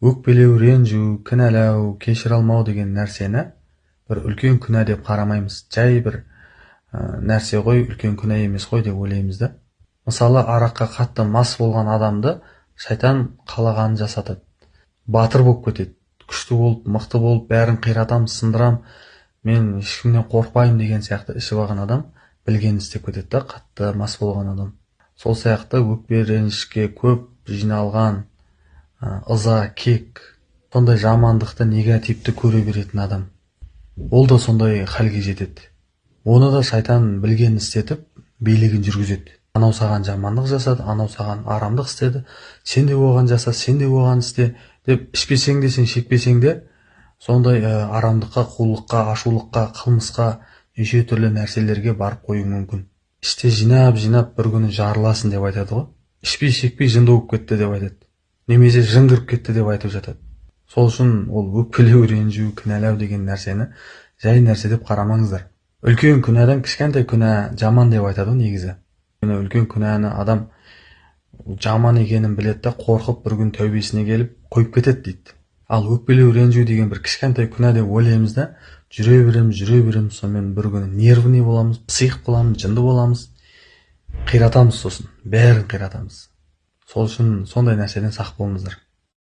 Өкпелеу, ренжу, кінәлау, кешіре алмау деген нәрсені бір үлкен күнә деп қарамаймыз. Жай бір нәрсе ғой, үлкен күнә емес қой деп ойлаймыз да. Мысалы, араққа қатты мас болған адамды шайтан қалағанын жасатады. Батыр болып кетеді. Күшті болып, мықты болып, бәрін қиратам, сындырам, мен ешкімнен қорықпаймын деген сияқты ішіп алған адам білгенін істеп кетеді да, қатты мас болған адам. Сол сияқты өкпе, ренішке көп жиналған ыза, кек, сондай жамандықты, негативті көре беретін адам. Ол да сондай халге жетеді. Оны да шайтан білгенін істетіп, билігін жүргізеді. Анау саған жамандық жасады, анау саған арамдық істеді, сен де оған жаса, сен де оған істе деп, ішпесең де сен, шекпесең де сондай арамдыққа, қулыққа, ашулыққа, қылмысқа, неше түрлі нәрселерге барып қоюың мүмкін. Іште жинап бір күні жарыласың деп айтады ғой. Ішпей шекпей жынды болып кетті деп айтады. Немесе жын кіріп кетті деп айтып жатады. Сол үшін ол өкпелеу, ренжу, кінәлау деген нәрсені жай нәрсе деп қарамаңыздар. Үлкен күнәдан кішкентай күнә жаман деп айтады негізі. Үлкен күнәні адам жаман екенін біледі де, қорқып бір күн тәубесіне келіп қойып кетеді дейді. Ал өкпелеу, ренжу деген бір кішкентай күнә деп ойлаймыз да, жүре береміз, сонымен бір күні нервный боламыз, псих боламыз, жынды боламыз, қиратамыз, сосын бәрін қиратамыз. Сол үшін сондай нәрседен сақ болыңыздар.